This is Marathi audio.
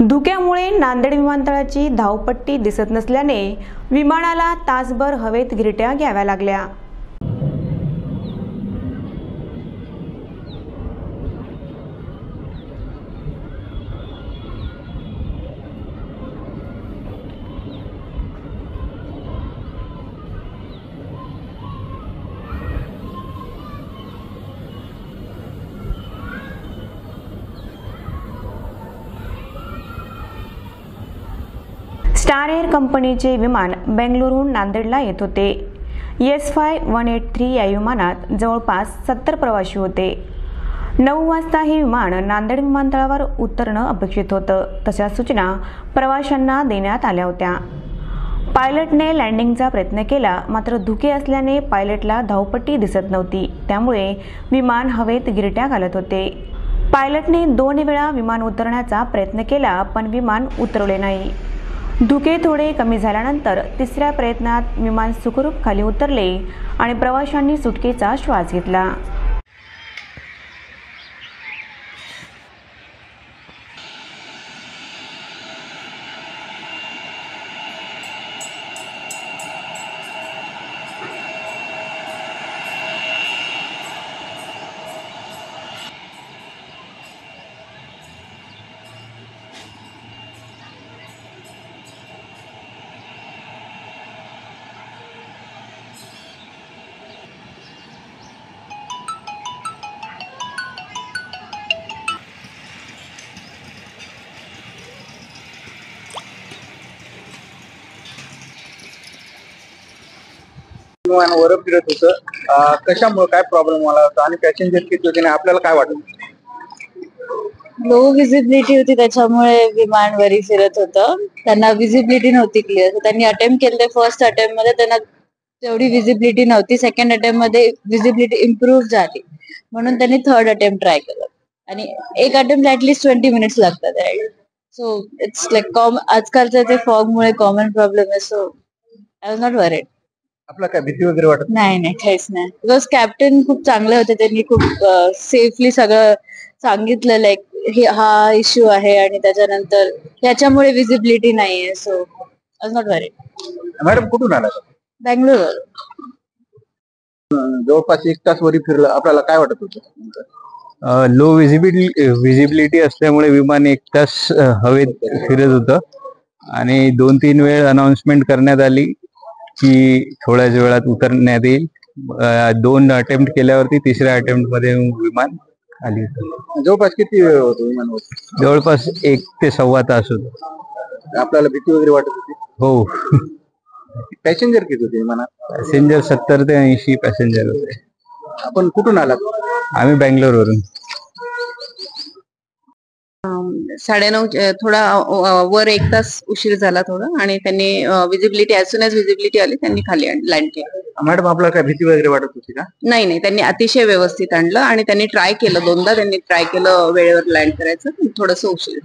धुक्यामुळे नांदेड विमानतळाची धावपट्टी दिसत नसल्याने विमानाला तासभर हवेत गिरट्या घ्याव्या लागल्या। स्टार एअर कंपनीचे विमान बेंगळुरूहून नांदेडला येत होते। S5183 या विमानात जवळपास 70 प्रवासी होते। 9 वाजता हे विमान नांदेड विमानतळावर उतरणं अपेक्षित होतं। तशा सूचना प्रवाशांना देण्यात आल्या होत्या। पायलटने लँडिंगचा प्रयत्न केला, मात्र धुके असल्याने पायलटला धावपट्टी दिसत नव्हती। त्यामुळे विमान हवेत गिरट्या घालत होते। पायलटने 2 वेळा विमान उतरण्याचा प्रयत्न केला, पण विमान उतरले नाही। धुके थोडे कमी झाल्यानंतर तिसऱ्या प्रयत्नात विमान सुखरूप खाली उतरले आणि प्रवाशांनी सुटकेचा श्वास घेतला। विमान वर फिरत होतं, कशामुळे काय प्रॉब्लेम आला होता आणि पॅसेंजर किती होते आपल्याला काय वाटतं? लो विजिबिलिटी होती, त्याच्यामुळे विमान वरी फिरत होतं। त्यांना विजिबिलिटी नव्हती क्लिअर, तर त्यांनी अटेम्प्ट केले। फर्स्ट अटेम्प्ट मध्ये त्यांना तेवढी विजिबिलिटी नव्हती, सेकंड अटेम्प्ट मध्ये विजिबिलिटी इम्प्रूव्ह झाली, म्हणून त्यांनी थर्ड अटेम्प्ट ट्राय केलं। आणि एक अटेम्प्ट ऍटलीस्ट 20 मिनिट्स लागतात। सो इट्स लाईक आजकालच्या ते फॉग मुळे कॉमन प्रॉब्लेम आहे। So I was not worried. आपला काय भीती वगैरे वाटत नाही, काहीच नाही। बिकॉज कॅप्टन खूप चांगले होते, त्यांनी खूप सेफली सगळं सांगितलं, लाईक हा इश्यू आहे आणि त्याच्यानंतर याच्यामुळे विजिबिलिटी नाहीये। So I was not worried. Madam कुठून आला? बेंगळुरू। जवळपास 1 तास वरी फिरलं, आपल्याला काय वाटत होतं? लो विजिबिलिटी असल्यामुळे विमान 1 तास हवेत फिरत होतं आणि 2-3 वेळ अनाउन्समेंट करण्यात आली की थोड्याच वेळात उतरण्यात येईल। 2 अटेम्प्ट केल्यावरती तिसऱ्या अटेम्प्ट मध्ये विमान खाली उतरलं। जवळपास किती वेळ होतो विमानावर? जवळपास 1 ते सव्वा तास होतो। आपल्याला भीती वगैरे वाटत होती? हो। पॅसेंजर किती होते विमानात? पॅसेंजर 70 ते 80 पॅसेंजर होते। आपण कुठून आलात? आम्ही बेंगलोरवरून। 9:30 थोडा वर 1 तास उशीर झाला थोडा, आणि त्यांनी visibility as soon as visibility आली त्यांनी खाली लँड केलं। मॅडम आपल्याला काय भीती वगैरे वाटत होती का? नाही, त्यांनी अतिशय व्यवस्थित आणलं आणि त्यांनी ट्राय केलं, 2दा त्यांनी ट्राय केलं वेळेवर लँड करायचं, थोडंसं उशीर।